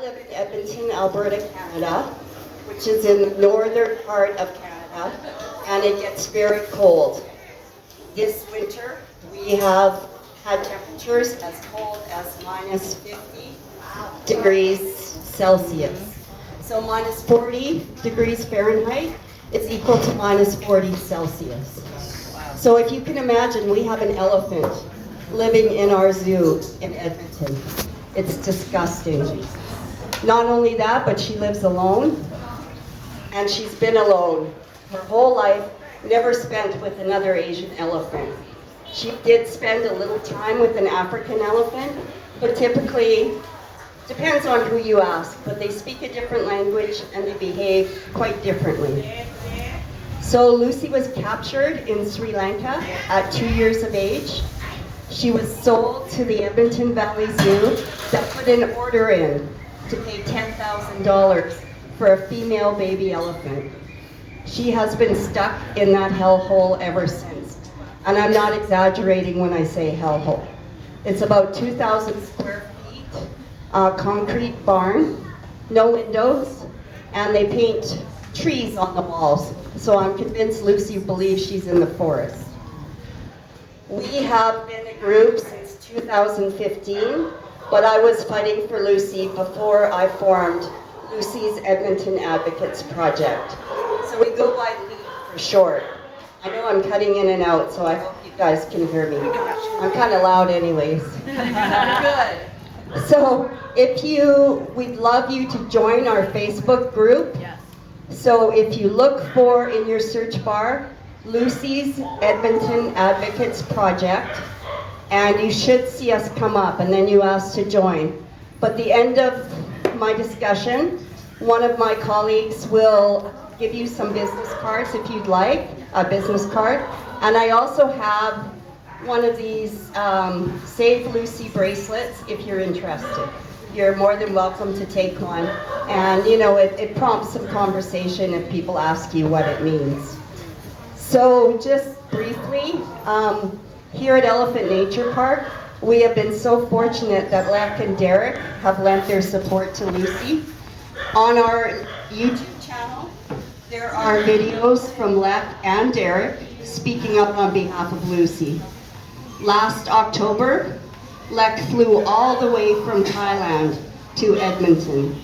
live in Edmonton, Alberta, Canada, which is in the northern part of Canada, and it gets very cold. This winter, we have had temperatures as cold as minus 50 degrees Celsius. So minus 40 degrees Fahrenheit is equal to minus 40 Celsius. So if you can imagine, we have an elephant living in our zoo in Edmonton. It's disgusting. Not only that, but she lives alone, and she's been alone her whole life, never spent with another Asian elephant. She did spend a little time with an African elephant, but typically, depends on who you ask, but they speak a different language and they behave quite differently. So Lucy was captured in Sri Lanka at 2 years of age. She was sold to the Edmonton Valley Zoo that put an order in to pay $10,000 for a female baby elephant. She has been stuck in that hellhole ever since. And I'm not exaggerating when I say hellhole. It's about 2,000 square feet, concrete barn, no windows, and they paint trees on the walls. So I'm convinced Lucy believes she's in the forest. We have been a group since 2015, but I was fighting for Lucy before I formed Lucy's Edmonton Advocates Project. So we go by LEAP for short. I know I'm cutting in and out, so I hope you guys can hear me. I'm kind of loud anyways. Good. So we'd love you to join our Facebook group. Yes. So if you look for in your search bar, Lucy's Edmonton Advocates Project, and you should see us come up, and then you ask to join. But the end of my discussion, one of my colleagues will give you some business cards if you'd like, a business card. And I also have one of these Save Lucy bracelets if you're interested. You're more than welcome to take one. And you know, it prompts some conversation if people ask you what it means. So just briefly, here at Elephant Nature Park, we have been so fortunate that Lek and Derek have lent their support to Lucy. On our YouTube channel, there are videos from Lek and Derek speaking up on behalf of Lucy. Last October, Lek flew all the way from Thailand to Edmonton.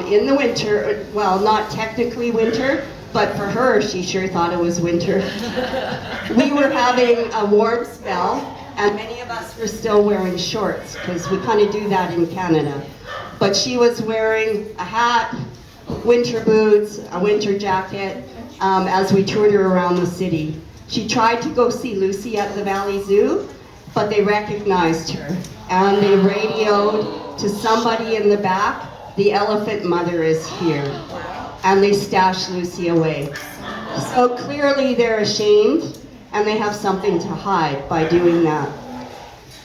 In the winter, well, not technically winter, but for her, she sure thought it was winter. We were having a warm spell, and many of us were still wearing shorts, because we kind of do that in Canada. But she was wearing a hat, winter boots, a winter jacket, as we toured her around the city. She tried to go see Lucy at the Valley Zoo, but they recognized her, and they radioed to somebody in the back, "The elephant mother is here." And they stashed Lucy away. So clearly they're ashamed, and they have something to hide by doing that.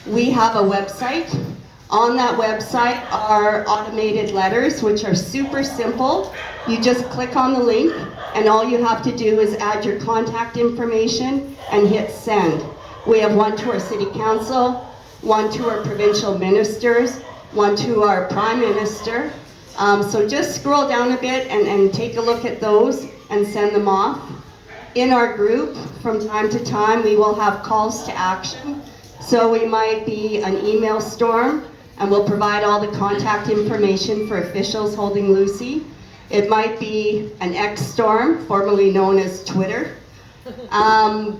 We have a website. On that website are automated letters, which are super simple. You just click on the link, and all you have to do is add your contact information and hit send. We have one to our city council, one to our provincial ministers, one to our prime minister. So just scroll down a bit and take a look at those and send them off. In our group, from time to time, we will have calls to action. So we might be an email storm, and we'll provide all the contact information for officials holding Lucy. It might be an X storm, formerly known as Twitter.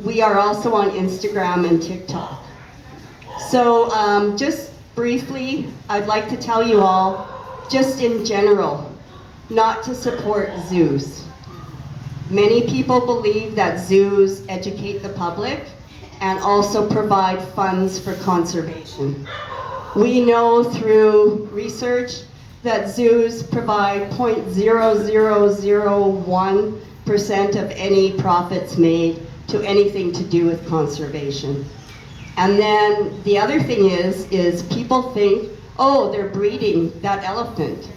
We are also on Instagram and TikTok. So just briefly, I'd like to tell you all, just in general, not to support zoos. Many people believe that zoos educate the public and also provide funds for conservation. We know through research that zoos provide 0.0001% of any profits made to anything to do with conservation. And then the other thing is people think, oh, they're breeding that elephant,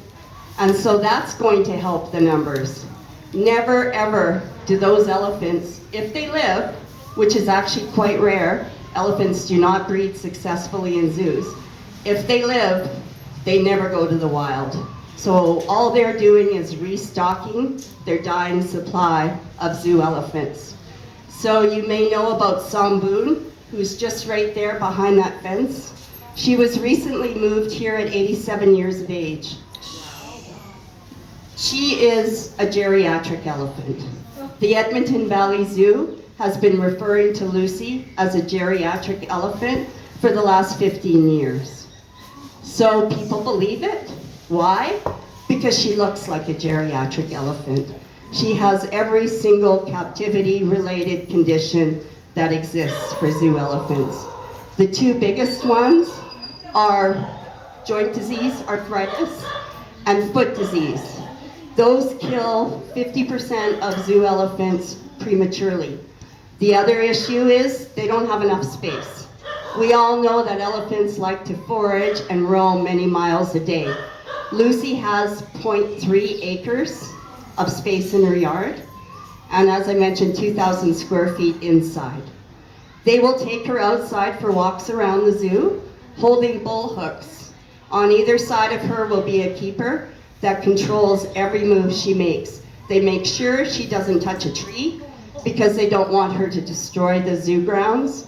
and so that's going to help the numbers. Never ever do those elephants, if they live, which is actually quite rare, elephants do not breed successfully in zoos. If they live, They never go to the wild. So all they're doing is restocking their dying supply of zoo elephants. So you may know about Samboon, who's just right there behind that fence. She was recently moved here at 87 years of age. She is a geriatric elephant. The Edmonton Valley Zoo has been referring to Lucy as a geriatric elephant for the last 15 years. So people believe it. Why? Because she looks like a geriatric elephant. She has every single captivity-related condition that exists for zoo elephants. The two biggest ones are joint disease, arthritis, and foot disease. Those kill 50% of zoo elephants prematurely. The other issue is they don't have enough space. We all know that elephants like to forage and roam many miles a day. Lucy has 0.3 acres of space in her yard, and as I mentioned, 2,000 square feet inside. They will take her outside for walks around the zoo, holding bull hooks. On either side of her will be a keeper that controls every move she makes. They make sure she doesn't touch a tree because they don't want her to destroy the zoo grounds.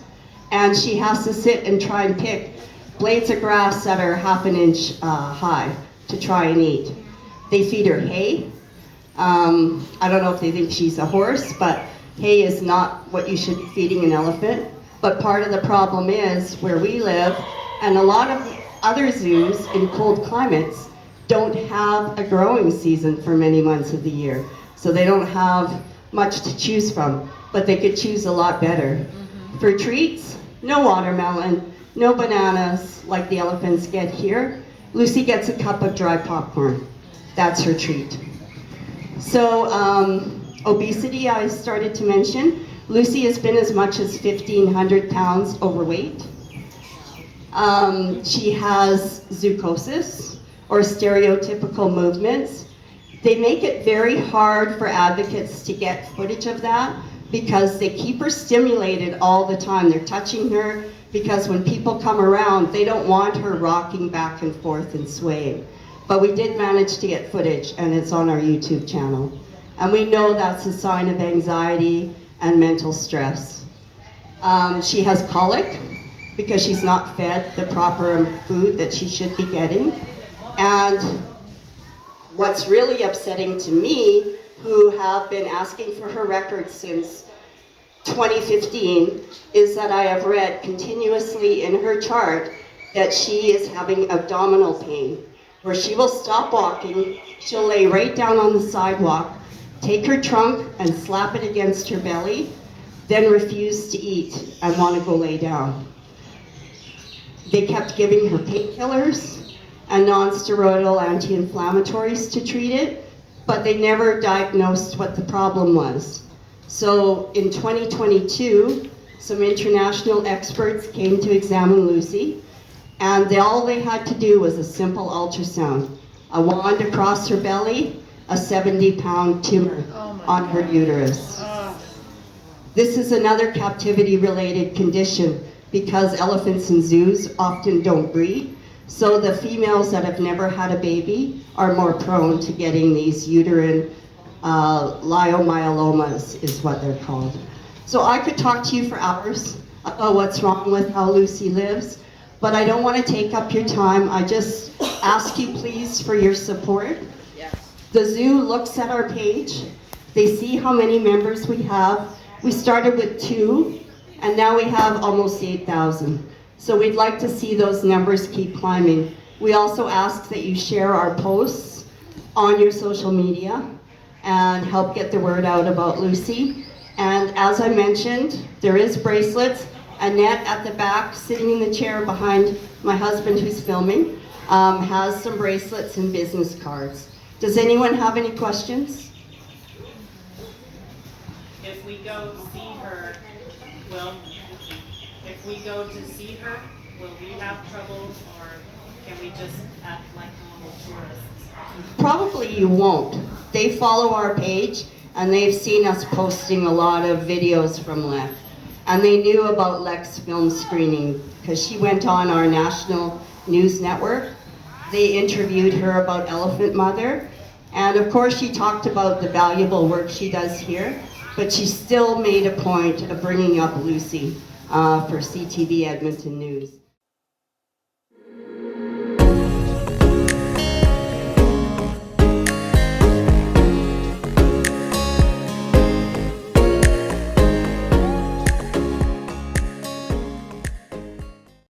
And she has to sit and try and pick blades of grass that are half an inch high to try and eat. They feed her hay. I don't know if they think she's a horse, but hay is not what you should be feeding an elephant. But part of the problem is where we live, and a lot of other zoos in cold climates don't have a growing season for many months of the year. So they don't have much to choose from, but they could choose a lot better. For treats, no watermelon, no bananas like the elephants get here. Lucy gets a cup of dry popcorn. That's her treat. So obesity, I started to mention. Lucy has been as much as 1,500 pounds overweight. She has zoochosis, or stereotypical movements. They make it very hard for advocates to get footage of that because they keep her stimulated all the time. They're touching her because when people come around, they don't want her rocking back and forth and swaying. But we did manage to get footage, and it's on our YouTube channel. And we know that's a sign of anxiety and mental stress. She has colic because she's not fed the proper food that she should be getting. And what's really upsetting to me, who have been asking for her records since 2015, is that I have read continuously in her chart that she is having abdominal pain, where she will stop walking, she'll lay right down on the sidewalk, take her trunk and slap it against her belly, then refuse to eat and want to go lay down. They kept giving her painkillers and non-steroidal anti-inflammatories to treat it, but they never diagnosed what the problem was. So in 2022, some international experts came to examine Lucy, and all they had to do was a simple ultrasound. A wand across her belly, a 70-pound tumor on her uterus. This is another captivity-related condition because elephants in zoos often don't breed. So the females that have never had a baby are more prone to getting these uterine leiomyomas is what they're called. So I could talk to you for hours about what's wrong with how Lucy lives, but I don't want to take up your time. I just ask you please for your support. Yes. The zoo looks at our page. They see how many members we have. We started with 2, and now we have almost 8,000. So we'd like to see those numbers keep climbing. We also ask that you share our posts on your social media and help get the word out about Lucy. And as I mentioned, there is bracelets. Annette at the back, sitting in the chair behind my husband who's filming, has some bracelets and business cards. Does anyone have any questions? If we go to see her, will we have trouble, or can we just act like normal tourists? Probably you won't. They follow our page, and they've seen us posting a lot of videos from Lek. And they knew about Lek's film screening, because she went on our national news network. they interviewed her about Elephant Mother. And of course, she talked about the valuable work she does here, but she still made a point of bringing up Lucy for CTV Edmonton News.